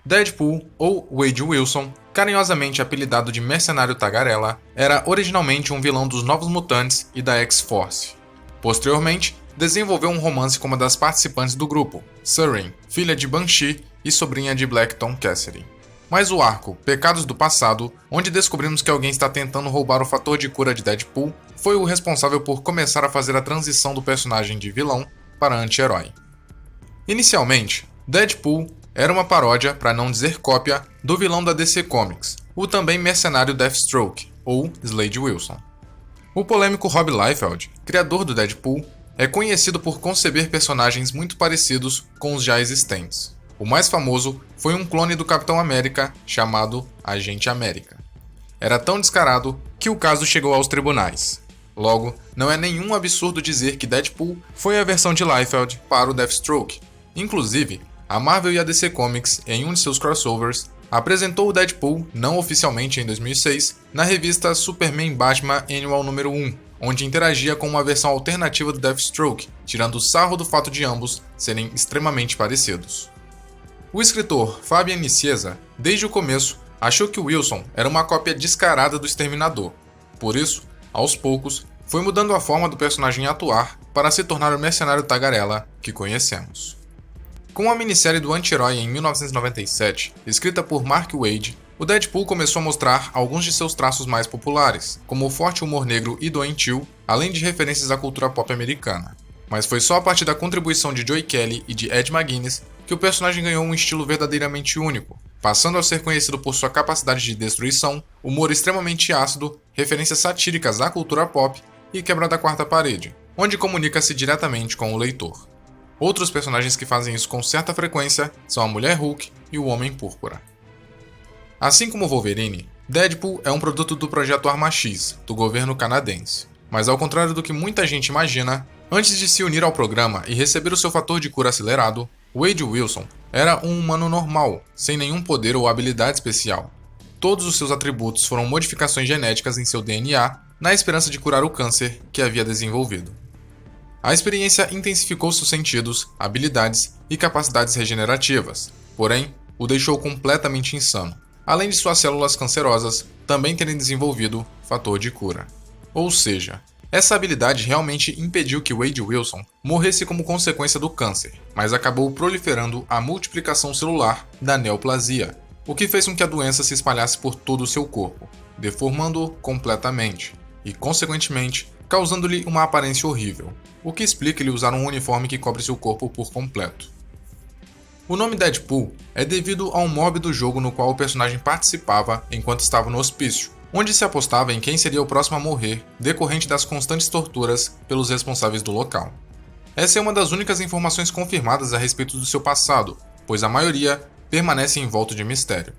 Deadpool, ou Wade Wilson, carinhosamente apelidado de Mercenário Tagarela, era originalmente um vilão dos Novos Mutantes e da X-Force. Posteriormente, desenvolveu um romance com uma das participantes do grupo, Surin, filha de Banshee e sobrinha de Black Tom Cassidy. Mas o arco Pecados do Passado, onde descobrimos que alguém está tentando roubar o fator de cura de Deadpool, foi o responsável por começar a fazer a transição do personagem de vilão para anti-herói. Inicialmente, Deadpool era uma paródia, para não dizer cópia, do vilão da DC Comics, o também mercenário Deathstroke, ou Slade Wilson. O polêmico Rob Liefeld, criador do Deadpool, é conhecido por conceber personagens muito parecidos com os já existentes. O mais famoso foi um clone do Capitão América chamado Agente América. Era tão descarado que o caso chegou aos tribunais. Logo, não é nenhum absurdo dizer que Deadpool foi a versão de Liefeld para o Deathstroke. Inclusive, a Marvel e a DC Comics, em um de seus crossovers, apresentou o Deadpool, não oficialmente em 2006, na revista Superman Batman Annual número 1, onde interagia com uma versão alternativa do Deathstroke, tirando o sarro do fato de ambos serem extremamente parecidos. O escritor Fabian Nicieza, desde o começo, achou que Wilson era uma cópia descarada do Exterminador. Por isso, aos poucos, foi mudando a forma do personagem atuar para se tornar o mercenário tagarela que conhecemos. Com a minissérie do anti-herói em 1997, escrita por Mark Waid, o Deadpool começou a mostrar alguns de seus traços mais populares, como o forte humor negro e doentio, além de referências à cultura pop americana. Mas foi só a partir da contribuição de Joey Kelly e de Ed McGuinness que o personagem ganhou um estilo verdadeiramente único, passando a ser conhecido por sua capacidade de destruição, humor extremamente ácido, referências satíricas à cultura pop e quebra da quarta parede, onde comunica-se diretamente com o leitor. Outros personagens que fazem isso com certa frequência são a Mulher Hulk e o Homem Púrpura. Assim como Wolverine, Deadpool é um produto do projeto Arma X, do governo canadense. Mas ao contrário do que muita gente imagina, antes de se unir ao programa e receber o seu fator de cura acelerado, Wade Wilson era um humano normal, sem nenhum poder ou habilidade especial. Todos os seus atributos foram modificações genéticas em seu DNA, na esperança de curar o câncer que havia desenvolvido. A experiência intensificou seus sentidos, habilidades e capacidades regenerativas, porém, o deixou completamente insano, além de suas células cancerosas também terem desenvolvido fator de cura. Ou seja, essa habilidade realmente impediu que Wade Wilson morresse como consequência do câncer, mas acabou proliferando a multiplicação celular da neoplasia, o que fez com que a doença se espalhasse por todo o seu corpo, deformando-o completamente e, consequentemente, causando-lhe uma aparência horrível, o que explica ele usar um uniforme que cobre seu corpo por completo. O nome Deadpool é devido a um mórbido jogo no qual o personagem participava enquanto estava no hospício, onde se apostava em quem seria o próximo a morrer, decorrente das constantes torturas pelos responsáveis do local. Essa é uma das únicas informações confirmadas a respeito do seu passado, pois a maioria permanece envolto de mistério.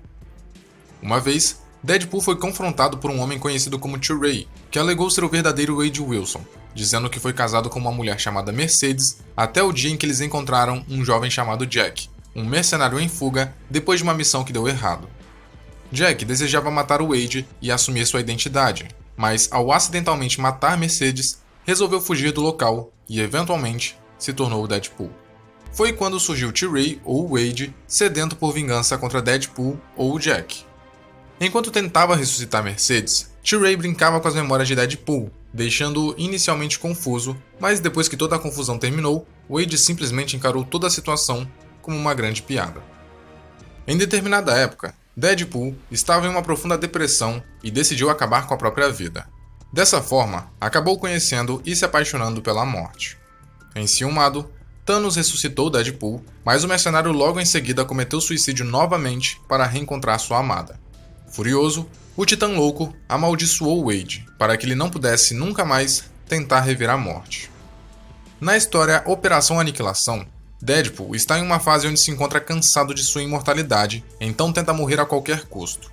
Uma vez, Deadpool foi confrontado por um homem conhecido como T-Ray, que alegou ser o verdadeiro Wade Wilson, dizendo que foi casado com uma mulher chamada Mercedes até o dia em que eles encontraram um jovem chamado Jack, um mercenário em fuga depois de uma missão que deu errado. Jack desejava matar o Wade e assumir sua identidade, mas ao acidentalmente matar Mercedes, resolveu fugir do local e, eventualmente, se tornou o Deadpool. Foi quando surgiu T-Ray ou Wade, sedento por vingança contra Deadpool ou Jack. Enquanto tentava ressuscitar Mercedes, T-Ray brincava com as memórias de Deadpool, deixando-o inicialmente confuso, mas depois que toda a confusão terminou, Wade simplesmente encarou toda a situação como uma grande piada. Em determinada época, Deadpool estava em uma profunda depressão e decidiu acabar com a própria vida. Dessa forma, acabou conhecendo e se apaixonando pela morte. Enciumado, Thanos ressuscitou Deadpool, mas o mercenário logo em seguida cometeu suicídio novamente para reencontrar sua amada. Furioso, o Titã Louco amaldiçoou Wade para que ele não pudesse nunca mais tentar rever a morte. Na história Operação Aniquilação, Deadpool está em uma fase onde se encontra cansado de sua imortalidade, então tenta morrer a qualquer custo.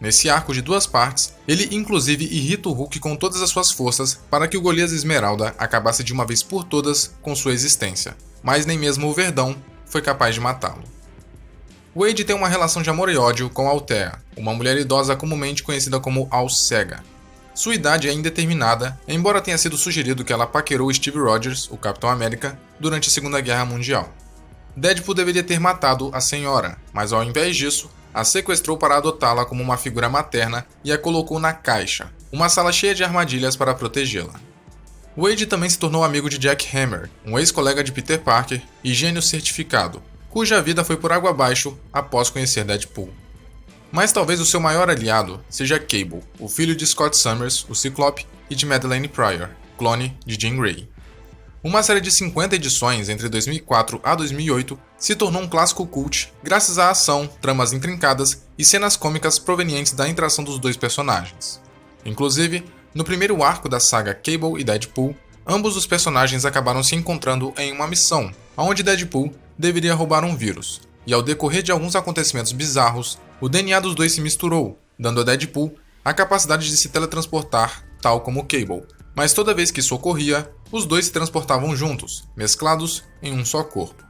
Nesse arco de 2 partes, ele inclusive irrita o Hulk com todas as suas forças para que o Golias Esmeralda acabasse de uma vez por todas com sua existência, mas nem mesmo o Verdão foi capaz de matá-lo. Wade tem uma relação de amor e ódio com Althea, uma mulher idosa comumente conhecida como Alcega. Sua idade é indeterminada, embora tenha sido sugerido que ela paquerou Steve Rogers, o Capitão América, durante a Segunda Guerra Mundial. Deadpool deveria ter matado a senhora, mas ao invés disso, a sequestrou para adotá-la como uma figura materna e a colocou na Caixa, uma sala cheia de armadilhas para protegê-la. Wade também se tornou amigo de Jack Hammer, um ex-colega de Peter Parker e gênio certificado, cuja vida foi por água abaixo após conhecer Deadpool. Mas talvez o seu maior aliado seja Cable, o filho de Scott Summers, o Ciclope, e de Madelyne Pryor, clone de Jean Grey. Uma série de 50 edições entre 2004 a 2008 se tornou um clássico cult graças à ação, tramas intrincadas e cenas cômicas provenientes da interação dos dois personagens. Inclusive, no primeiro arco da saga Cable e Deadpool, ambos os personagens acabaram se encontrando em uma missão, onde Deadpool deveria roubar um vírus, e ao decorrer de alguns acontecimentos bizarros, o DNA dos dois se misturou, dando a Deadpool a capacidade de se teletransportar, tal como Cable, mas toda vez que isso ocorria, os dois se transportavam juntos, mesclados em um só corpo.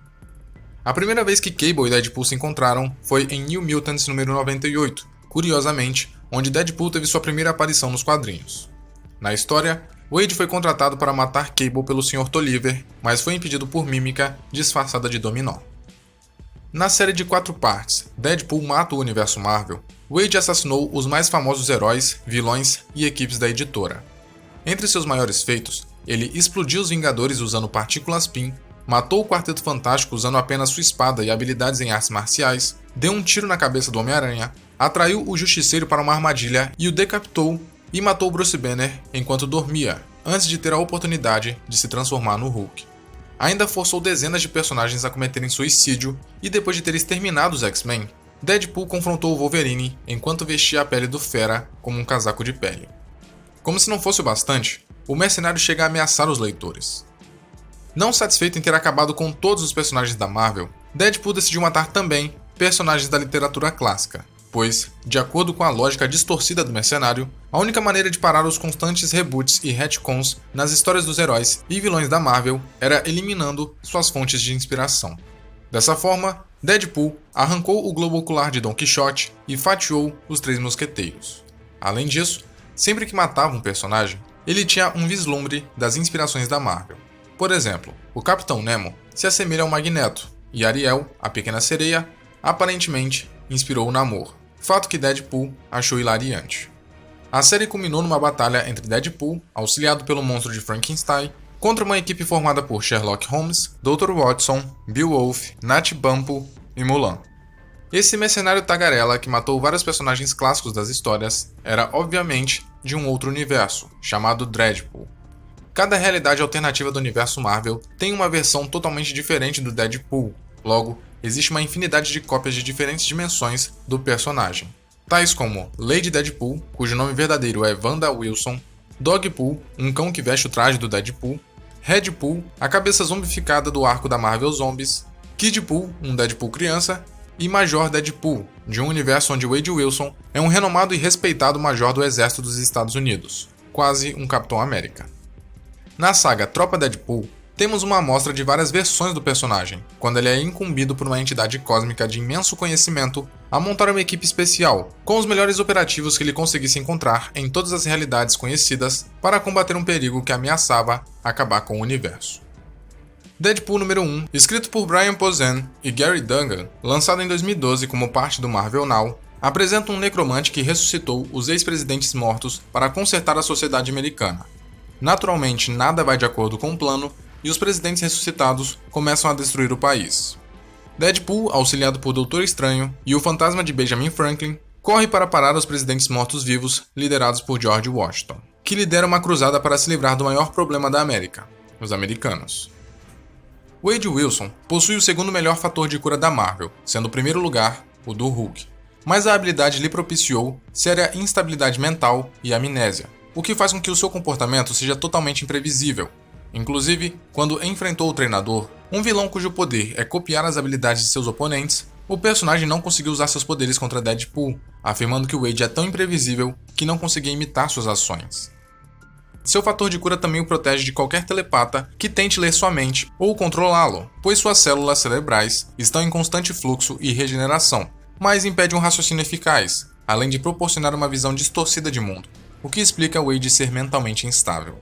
A primeira vez que Cable e Deadpool se encontraram foi em New Mutants número 98, curiosamente, onde Deadpool teve sua primeira aparição nos quadrinhos. Na história, Wade foi contratado para matar Cable pelo Sr. Tolliver, mas foi impedido por Mímica, disfarçada de Dominó. Na série de 4 partes, Deadpool mata o universo Marvel, Wade assassinou os mais famosos heróis, vilões e equipes da editora. Entre seus maiores feitos, ele explodiu os Vingadores usando partículas PIN, matou o Quarteto Fantástico usando apenas sua espada e habilidades em artes marciais, deu um tiro na cabeça do Homem-Aranha, atraiu o Justiceiro para uma armadilha e o decapitou, e matou Bruce Banner enquanto dormia, antes de ter a oportunidade de se transformar no Hulk. Ainda forçou dezenas de personagens a cometerem suicídio, e depois de ter exterminado os X-Men, Deadpool confrontou o Wolverine enquanto vestia a pele do Fera como um casaco de pele. Como se não fosse o bastante, o mercenário chega a ameaçar os leitores. Não satisfeito em ter acabado com todos os personagens da Marvel, Deadpool decidiu matar também personagens da literatura clássica, pois, de acordo com a lógica distorcida do mercenário, a única maneira de parar os constantes reboots e retcons nas histórias dos heróis e vilões da Marvel era eliminando suas fontes de inspiração. Dessa forma, Deadpool arrancou o globo ocular de Don Quixote e fatiou os Três Mosqueteiros. Além disso, sempre que matava um personagem, ele tinha um vislumbre das inspirações da Marvel. Por exemplo, o Capitão Nemo se assemelha ao Magneto, e Ariel, a Pequena Sereia, aparentemente inspirou o Namor, fato que Deadpool achou hilariante. A série culminou numa batalha entre Deadpool, auxiliado pelo monstro de Frankenstein, contra uma equipe formada por Sherlock Holmes, Dr. Watson, Beowulf, Nath Bumppo e Mulan. Esse mercenário tagarela que matou vários personagens clássicos das histórias era, obviamente, de um outro universo, chamado Dreadpool. Cada realidade alternativa do universo Marvel tem uma versão totalmente diferente do Deadpool, logo, existe uma infinidade de cópias de diferentes dimensões do personagem, tais como Lady Deadpool, cujo nome verdadeiro é Wanda Wilson, Dogpool, um cão que veste o traje do Deadpool, Redpool, a cabeça zombificada do arco da Marvel Zombies, Kidpool, um Deadpool criança, e Major Deadpool, de um universo onde Wade Wilson é um renomado e respeitado major do exército dos Estados Unidos, quase um Capitão América. Na saga Tropa Deadpool, temos uma amostra de várias versões do personagem, quando ele é incumbido por uma entidade cósmica de imenso conhecimento a montar uma equipe especial, com os melhores operativos que ele conseguisse encontrar em todas as realidades conhecidas para combater um perigo que ameaçava acabar com o universo. Deadpool número 1, escrito por Brian Posehn e Gary Duggan, lançado em 2012 como parte do Marvel Now, apresenta um necromante que ressuscitou os ex-presidentes mortos para consertar a sociedade americana. Naturalmente, nada vai de acordo com o plano, e os presidentes ressuscitados começam a destruir o país. Deadpool, auxiliado por Doutor Estranho e o fantasma de Benjamin Franklin, corre para parar os presidentes mortos-vivos liderados por George Washington, que lidera uma cruzada para se livrar do maior problema da América, os americanos. Wade Wilson possui o segundo melhor fator de cura da Marvel, sendo o primeiro lugar o do Hulk, mas a habilidade lhe propiciou séria instabilidade mental e amnésia, o que faz com que o seu comportamento seja totalmente imprevisível. Inclusive, quando enfrentou o treinador, um vilão cujo poder é copiar as habilidades de seus oponentes, o personagem não conseguiu usar seus poderes contra Deadpool, afirmando que Wade é tão imprevisível que não conseguia imitar suas ações. Seu fator de cura também o protege de qualquer telepata que tente ler sua mente ou controlá-lo, pois suas células cerebrais estão em constante fluxo e regeneração, mas impede um raciocínio eficaz, além de proporcionar uma visão distorcida de mundo, o que explica Wade ser mentalmente instável.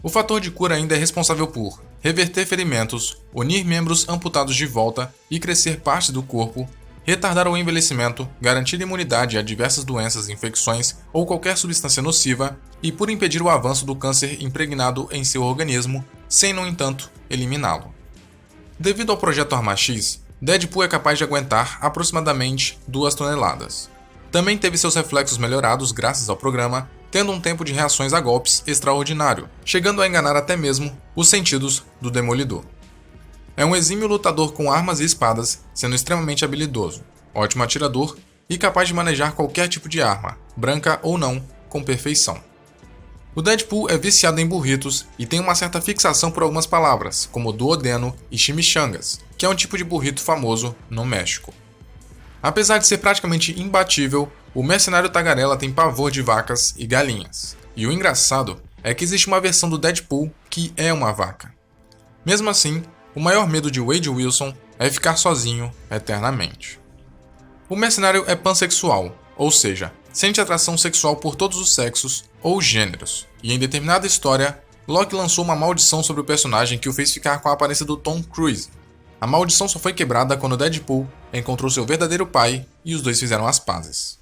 O fator de cura ainda é responsável por reverter ferimentos, unir membros amputados de volta e crescer parte do corpo, retardar o envelhecimento, garantir imunidade a diversas doenças, infecções ou qualquer substância nociva e por impedir o avanço do câncer impregnado em seu organismo, sem, no entanto, eliminá-lo. Devido ao projeto Arma X, Deadpool é capaz de aguentar aproximadamente 2 toneladas. Também teve seus reflexos melhorados graças ao programa, tendo um tempo de reações a golpes extraordinário, chegando a enganar até mesmo os sentidos do Demolidor. É um exímio lutador com armas e espadas, sendo extremamente habilidoso, ótimo atirador e capaz de manejar qualquer tipo de arma, branca ou não, com perfeição. O Deadpool é viciado em burritos e tem uma certa fixação por algumas palavras, como duodeno e chimichangas, que é um tipo de burrito famoso no México. Apesar de ser praticamente imbatível, o mercenário tagarela tem pavor de vacas e galinhas. E o engraçado é que existe uma versão do Deadpool que é uma vaca. Mesmo assim, o maior medo de Wade Wilson é ficar sozinho eternamente. O mercenário é pansexual, ou seja, sente atração sexual por todos os sexos ou gêneros, e em determinada história, Loki lançou uma maldição sobre o personagem que o fez ficar com a aparência do Tom Cruise. A maldição só foi quebrada quando Deadpool encontrou seu verdadeiro pai e os dois fizeram as pazes.